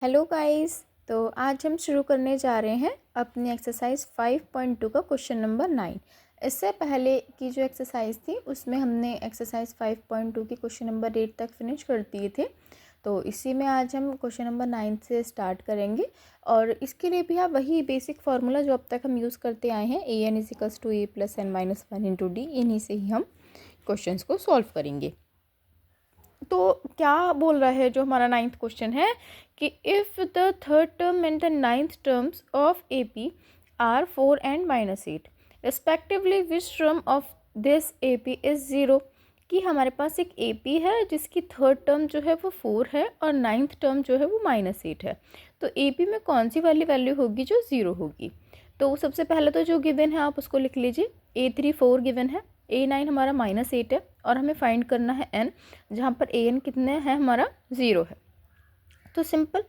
Hello guys. तो आज हम शुरू करने जा रहे हैं अपनी एक्सरसाइज 5.2 का क्वेश्चन नंबर 9। इससे पहले की जो एक्सरसाइज थी उसमें हमने एक्सरसाइज 5.2 की क्वेश्चन नंबर 8 तक फिनिश कर दिए थे। तो इसी में आज हम क्वेश्चन नंबर 9 से स्टार्ट करेंगे और इसके लिए भी आप वही बेसिक फार्मूला जो अब तक हम यूज़ करते आए हैं an=a+n-1 × d, इन्हीं से ही हम क्वेश्चंस को सॉल्व करेंगे। तो क्या बोल रहा है जो हमारा 9th क्वेश्चन है कि if the third term and the 9th terms of A P R 4 and -8 respectively which term of this A P is 0। कि हमारे पास एक ए पी है जिसकी थर्ड टर्म जो है वो 4 है और 9th टर्म जो है वो -8 है। तो ए पी में कौन सी वाली वैल्यू होगी जो 0 होगी। तो सबसे पहले तो जो गिवन है आप उसको लिख लीजिए। A3 4 गिवन है, A9 हमारा -8 है और हमें फाइंड करना है n, जहाँ पर an कितने हैं हमारा 0 है। तो सिंपल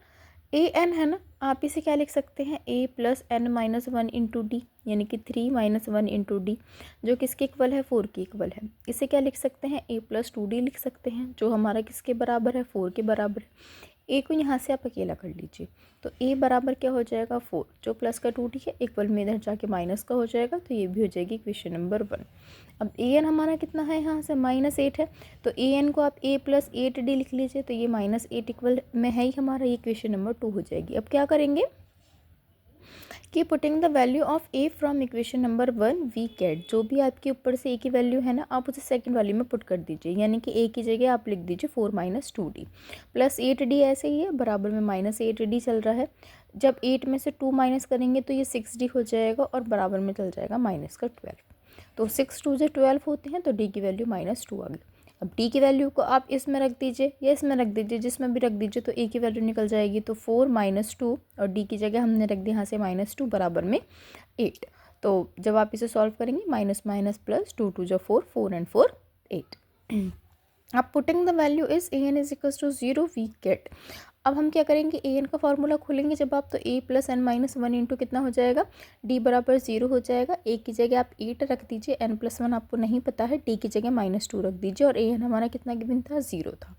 an है ना, आप इसे क्या लिख सकते हैं a+n-1 × d, यानी कि 3 - 1 × d, जो किसके इक्वल है 4 के इक्वल है। इसे क्या लिख सकते हैं a+2d लिख सकते हैं, जो हमारा किसके बराबर है 4 के बराबर है। ए को यहाँ से आप अकेला कर लीजिए तो ए बराबर क्या हो जाएगा 4, जो प्लस का 2d है इक्वल में इधर जाके माइनस का हो जाएगा, तो ये भी हो जाएगी इक्वेशन नंबर 1। अब ए एन हमारा कितना है यहाँ से -8 है, तो ए एन को आप a+8d लिख लीजिए, तो ये -8 इक्वल में है ही हमारा, ये इक्वेशन नंबर 2 हो जाएगी। अब क्या करेंगे कि putting the value of A from equation number 1 we get, जो भी आपके ऊपर से ए की वैल्यू है ना आप उसे सेकंड वैल्यू में पुट कर दीजिए, यानी कि ए की जगह आप लिख दीजिए 4 - 2d +8d, ऐसे ही है बराबर में -8d चल रहा है। जब 8 में से 2 माइनस करेंगे तो ये 6d हो जाएगा और बराबर में चल जाएगा -12। तो 6 2 से 12 होते हैं, तो d की वैल्यू -2 आ गई। अब d की वैल्यू को आप इसमें रख दीजिए या इसमें रख दीजिए, जिसमें भी रख दीजिए, तो a की वैल्यू निकल जाएगी। तो 4 - 2 और d की जगह हमने रख दिया यहाँ से -2 बराबर में 8। तो जब आप इसे सॉल्व करेंगे माइनस माइनस प्लस 2 2 जो 4 4 and 4 8। अब putting the value is an= 0 we get. अब हम क्या करेंगे an का फॉर्मूला खोलेंगे जब आप, तो a+n-1 इंटू कितना हो जाएगा d बराबर 0 हो जाएगा। a की जगह आप 8 रख दीजिए, n+1 आपको नहीं पता है, d की जगह -2 रख दीजिए और an हमारा कितना गिवन था 0 था।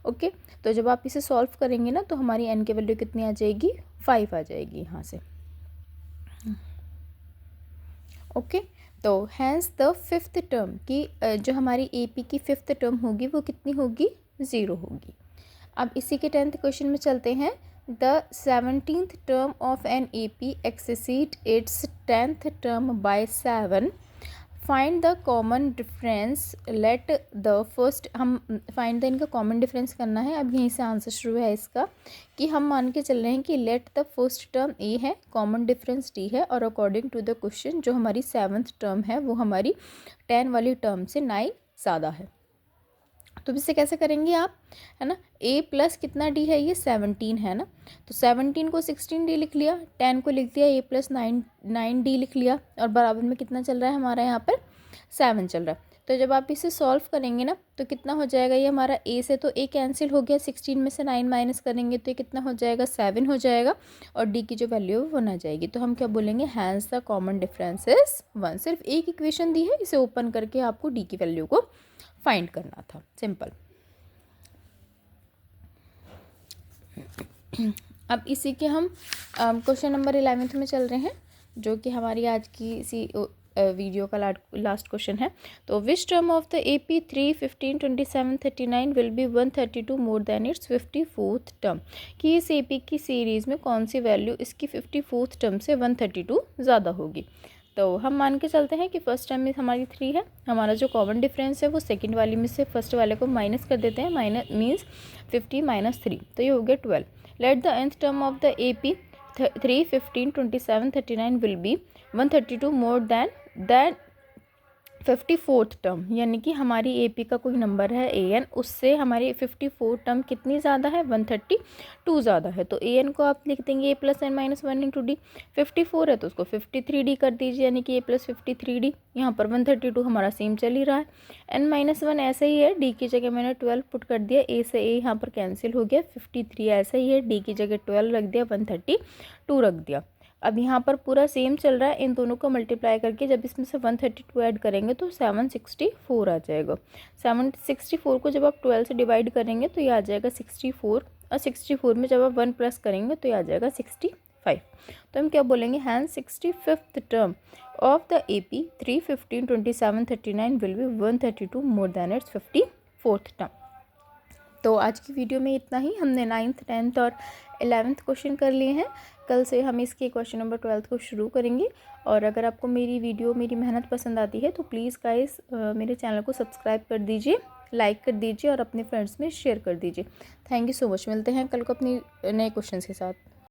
ओके, तो जब आप इसे सॉल्व करेंगे ना तो हमारी n की वैल्यू कितनी आ जाएगी 5 आ जाएगी यहाँ से। ओके, तो हैंस द फिफ्थ टर्म की जो हमारी ए पी की फिफ्थ टर्म होगी वो कितनी होगी 0 होगी। अब इसी के 10th क्वेश्चन में चलते हैं। The 17th term of an A P exceeds its 10th term by 7। Find the common difference let the first, हम फाइंड द इनका कॉमन डिफरेंस करना है। अब यहीं से आंसर शुरू है इसका, कि हम मान के चल रहे हैं कि लेट द फर्स्ट टर्म ए है, कॉमन डिफरेंस डी है, और अकॉर्डिंग टू द क्वेश्चन जो हमारी 7th टर्म है वो हमारी 10 वाली टर्म से 9 ज़्यादा है। तो इसे कैसे करेंगे आप, है ना, a प्लस कितना d है ये 17 है ना, तो 17 को 16d लिख लिया, 10 को लिख दिया a+9d लिख लिया, और बराबर में कितना चल रहा है हमारा यहाँ पर 7 चल रहा है। तो जब आप इसे सॉल्व करेंगे ना तो कितना हो जाएगा ये हमारा a से, तो a कैंसिल हो गया, 16 में से 9 माइनस करेंगे तो ये कितना हो जाएगा 7 हो जाएगा, और d की जो वैल्यू है वो 1 आ जाएगी। तो हम क्या बोलेंगे, hence the common difference is 1। सिर्फ एक इक्वेशन दी है, इसे ओपन करके आपको d की वैल्यू को फाइंड करना था, सिंपल। अब इसी के हम क्वेश्चन नंबर 11 में चल रहे हैं, जो कि हमारी आज की इसी वीडियो का लास्ट क्वेश्चन है। तो which term of the A P 3 15 27 39 will be 132 more than its 54th term. कि इस ए पी की सीरीज़ में कौन सी वैल्यू इसकी 54th टर्म से 132 ज़्यादा होगी। तो हम मान के चलते हैं कि फर्स्ट टर्म में हमारी 3 है, हमारा जो कॉमन डिफरेंस है वो सेकंड वाली में से फर्स्ट वाले को माइनस कर देते हैं, माइनस मीन्स 50 - 3, तो ये हो गया 12। Let the nth term of the A P 3 15 27 39 will be 132 more then 54th term, यानी कि हमारी ए पी का कोई नंबर है ए एन, उससे हमारी 54 टर्म कितनी ज़्यादा है 132 ज़्यादा है। तो ए एन को आप लिख देंगे a+n-1 × d, 54 है तो उसको 53d कर दीजिए, यानी कि a+53d। यहाँ पर 132 हमारा सेम चल ही रहा है, n-1 ऐसे ही है, d की जगह मैंने 12 पुट कर दिया, a से a यहाँ पर कैंसिल हो गया, 53 ऐसे ही है, d की जगह 12 रख दिया, 132 रख दिया। अब यहाँ पर पूरा सेम चल रहा है, इन दोनों को मल्टीप्लाई करके जब इसमें से 132 ऐड करेंगे तो 764 आ जाएगा। 764 को जब आप 12 से डिवाइड करेंगे तो ये आ जाएगा 64 और 64 में जब आप 1 प्लस करेंगे तो ये आ जाएगा 65। तो हम क्या बोलेंगे, hence 65th term of the AP 3, 15, 27, 39 will be 132 more than its 54th term. तो आज की वीडियो में इतना ही। हमने 9th, 10th और 11th क्वेश्चन कर लिए हैं। कल से हम इसके क्वेश्चन नंबर 12th को शुरू करेंगे। और अगर आपको मेरी वीडियो, मेरी मेहनत पसंद आती है तो प्लीज़ गाइस मेरे चैनल को सब्सक्राइब कर दीजिए, लाइक कर दीजिए और अपने फ्रेंड्स में शेयर कर दीजिए। Thank you so much. मिलते हैं कल को अपनी नए क्वेश्चन के साथ।